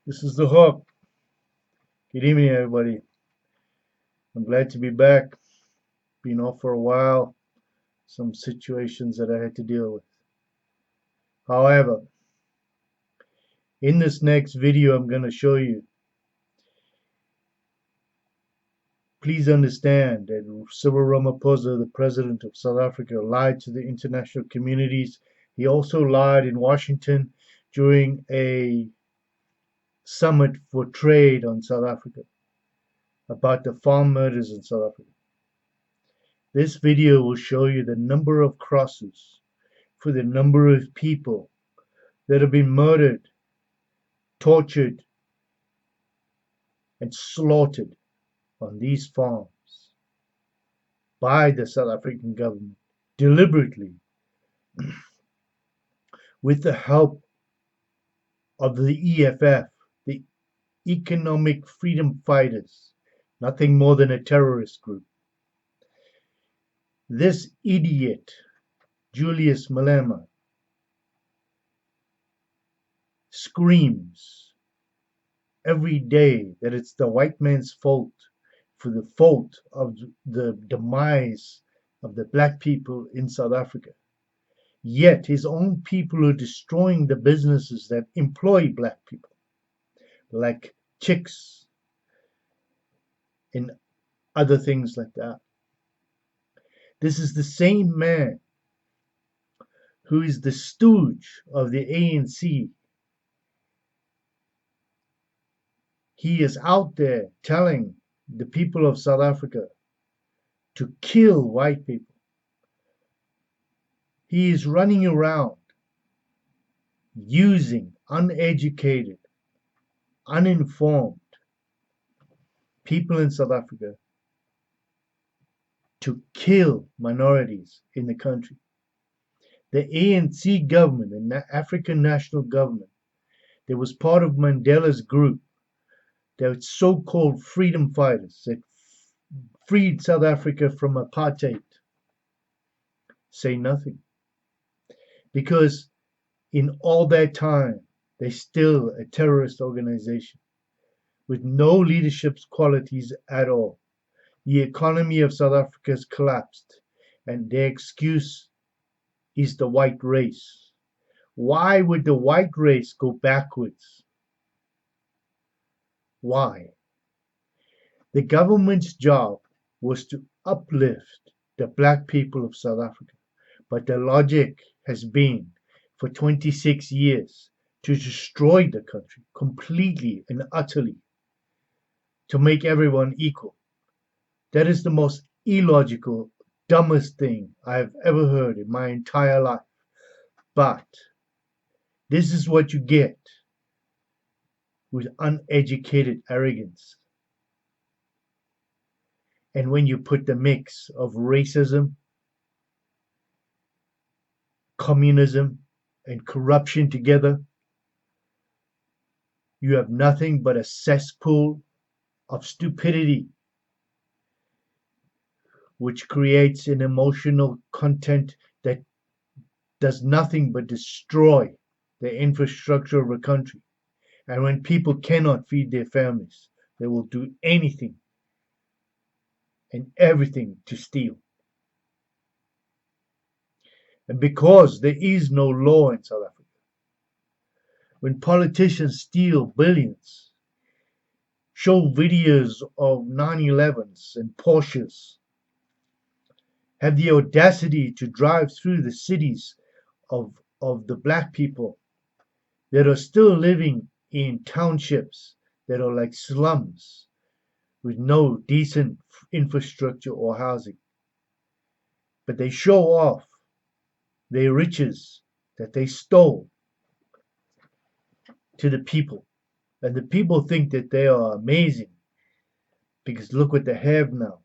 This is the hook. Good evening, everybody. I'm glad to be back. Been off for a while. Some situations that I had to deal with. However, in this next video, I'm going to show you. Please understand that Cyril Ramaphosa, the president of South Africa, lied to the international communities. He also lied in Washington during a summit for trade on South Africa about the farm murders in South Africa. This video will show you the number of crosses for the number of people that have been murdered, tortured, and slaughtered on these farms by the South African government deliberately with the help of the EFF, the Economic Freedom Fighters, nothing more than a terrorist group. This idiot, Julius Malema, screams every day that it's the white man's fault for the fault of the demise of the black people in South Africa. Yet his own people are destroying the businesses that employ black people, like chicks and other things like that. This is the same man who is the stooge of the ANC. He is out there telling the people of South Africa to kill white people. He is running around using uneducated, uninformed people in South Africa to kill minorities in the country. The ANC government, the African National Government, that was part of Mandela's group, that so-called freedom fighters that freed South Africa from apartheid, say nothing. Because in all that time, they're still a terrorist organization with no leadership qualities at all. The economy of South Africa has collapsed, and their excuse is the white race. Why would the white race go backwards? Why? The government's job was to uplift the black people of South Africa, but the logic has been for 26 years to destroy the country completely and utterly, to make everyone equal. That is the most illogical, dumbest thing I've ever heard in my entire life. But this is what you get with uneducated arrogance. And when you put the mix of racism, communism, and corruption together, you have nothing but a cesspool of stupidity, which creates an emotional content that does nothing but destroy the infrastructure of a country. And when people cannot feed their families, they will do anything and everything to steal. And because there is no law in South Africa, when politicians steal billions, show videos of 911s and Porsches, have the audacity to drive through the cities of the black people that are still living in townships that are like slums with no decent infrastructure or housing. But they show off their riches that they stole to the people. And the people think that they are amazing because look what they have now,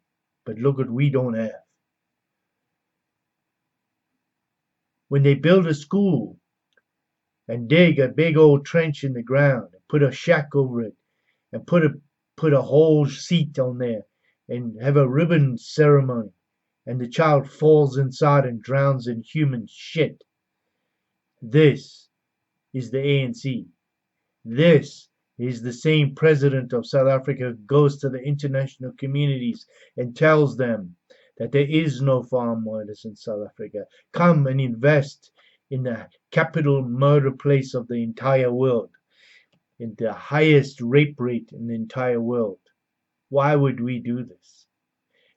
but look what we don't have. When they build a school and dig a big old trench in the ground and put a shack over it and put a whole seat on there and have a ribbon ceremony and the child falls inside and drowns in human shit. This is the ANC. This He's the same president of South Africa who goes to the international communities and tells them that there is no farm murders in South Africa. Come and invest in the capital murder place of the entire world, in the highest rape rate in the entire world. Why would we do this?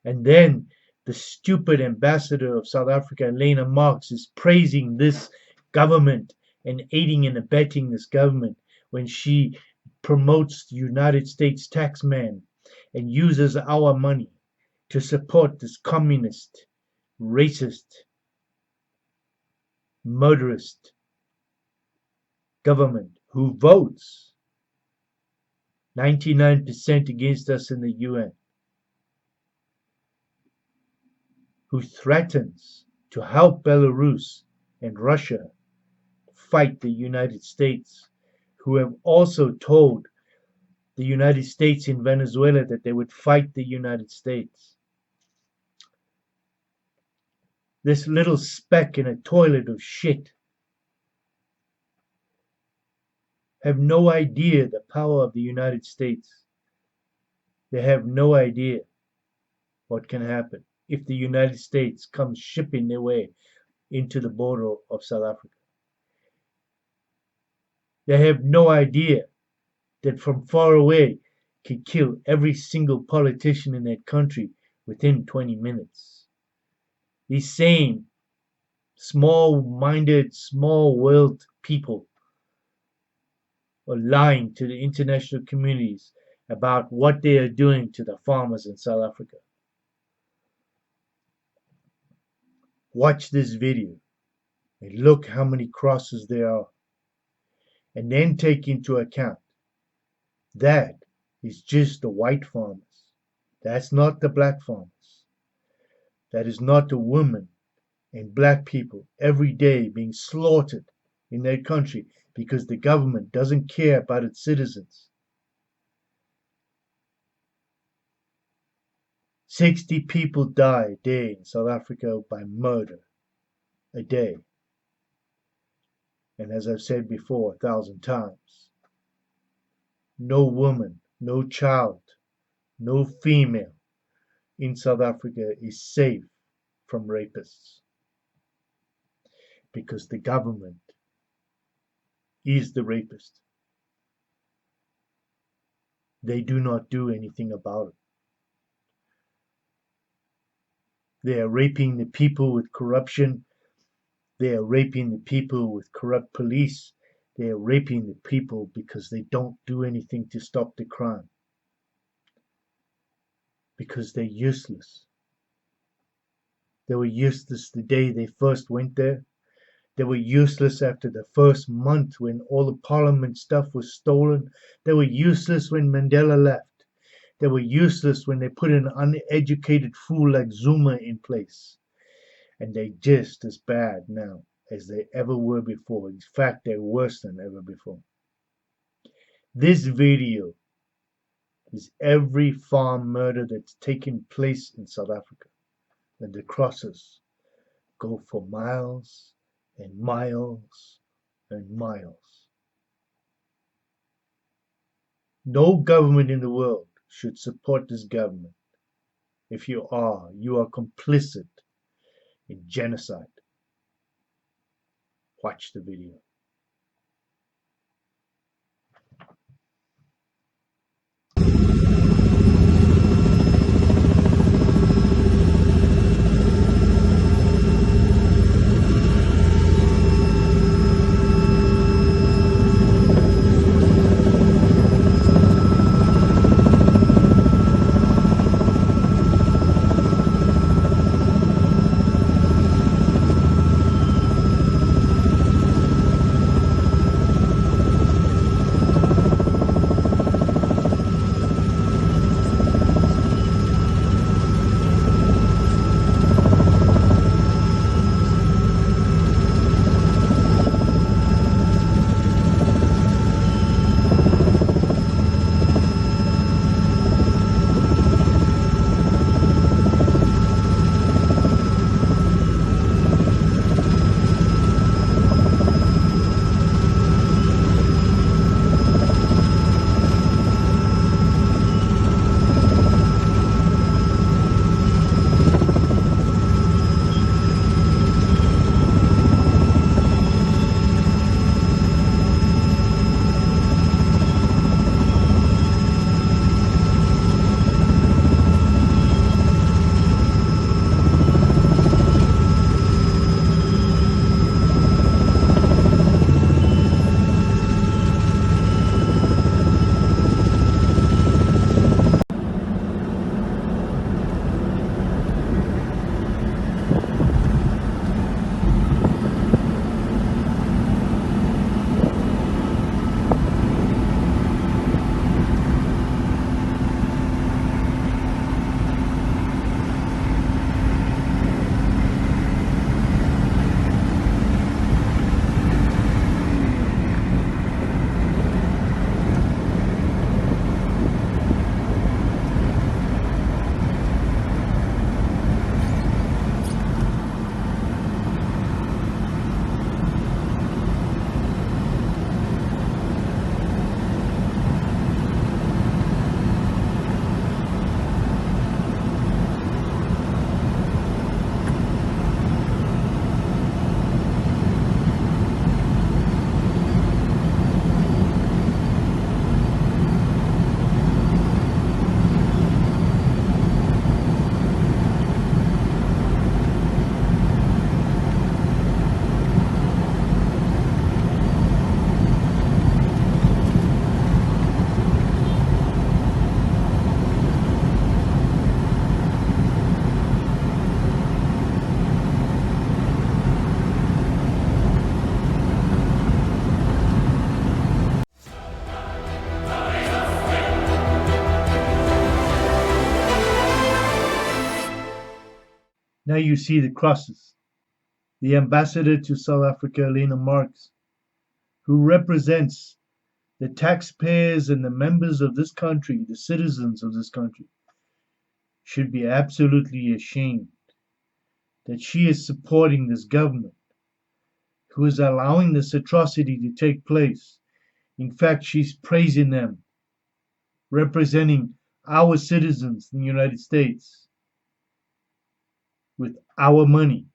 And then the stupid ambassador of South Africa, Lena Marx, is praising this government and aiding and abetting this government when she promotes the United States taxman and uses our money to support this communist, racist, murderous government who votes 99% against us in the UN, who threatens to help Belarus and Russia fight the United States, who have also told the United States in Venezuela that they would fight the United States. This little speck in a toilet of shit have no idea the power of the United States. They have no idea what can happen if the United States comes shipping their way into the border of South Africa. They have no idea that from far away can kill every single politician in that country within 20 minutes. These same small-minded, small-willed people are lying to the international communities about what they are doing to the farmers in South Africa. Watch this video and look how many crosses there are, and then take into account that is just the white farmers. That's not the black farmers. That is not the women and black people every day being slaughtered in their country because the government doesn't care about its citizens. 60 people die a day in South Africa by murder a day. And as I've said before 1,000 times, no woman, no child, no female in South Africa is safe from rapists, because the government is the rapist. They do not do anything about it. They are raping the people with corruption. They are raping the people with corrupt police. They are raping the people because they don't do anything to stop the crime. Because they're useless. They were useless the day they first went there. They were useless after the first month when all the parliament stuff was stolen. They were useless when Mandela left. They were useless when they put an uneducated fool like Zuma in place. And they're just as bad now as they ever were before. In fact, they're worse than ever before. This video is every farm murder that's taken place in South Africa. And the crosses go for miles and miles and miles. No government in the world should support this government. If you are complicit in genocide. Watch the video. Now you see the crosses. The ambassador to South Africa, Lena Marx, who represents the taxpayers and the members of this country, the citizens of this country, should be absolutely ashamed that she is supporting this government who is allowing this atrocity to take place. In fact, she's praising them, representing our citizens in the United States with our money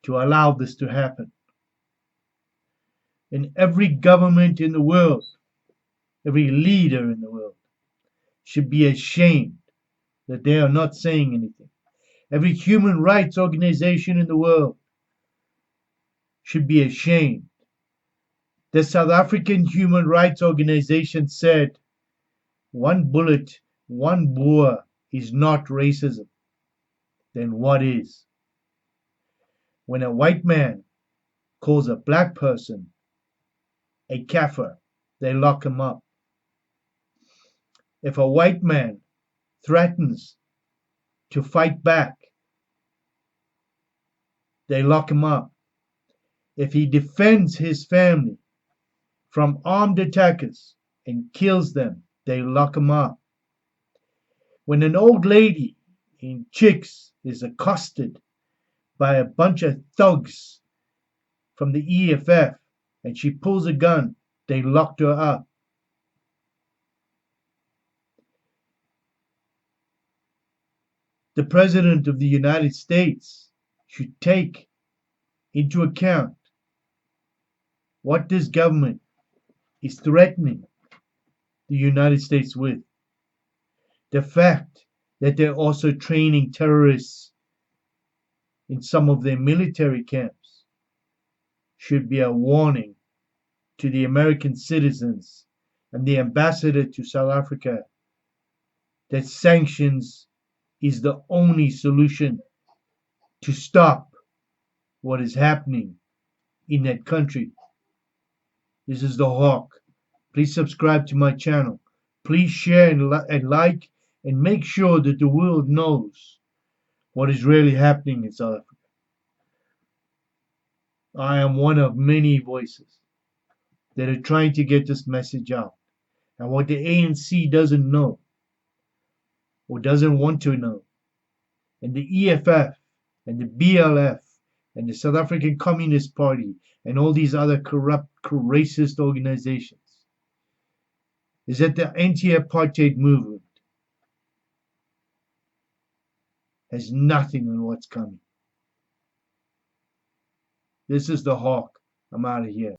to allow this to happen. And every government in the world, every leader in the world should be ashamed that they are not saying anything. Every human rights organization in the world should be ashamed. The South African Human Rights Organization said, one bullet, one Boer is not racism. Then what is? When a white man calls a black person a kafir, they lock him up. If a white man threatens to fight back, they lock him up. If he defends his family from armed attackers and kills them, they lock him up. When an old lady in Chicks is accosted by a bunch of thugs from the EFF and she pulls a gun, they locked her up. The President of the United States should take into account what this government is threatening the United States with. The fact that they're also training terrorists in some of their military camps should be a warning to the American citizens and the ambassador to South Africa that sanctions is the only solution to stop what is happening in that country. This is the Hawk. Please subscribe to my channel. Please share and like and make sure that the world knows what is really happening in South Africa. I am one of many voices that are trying to get this message out. And what the ANC doesn't know or doesn't want to know, and the EFF and the BLF and the South African Communist Party and all these other corrupt, racist organizations, is that the anti-apartheid movement has nothing on what's coming. This is the Hawk. I'm out of here.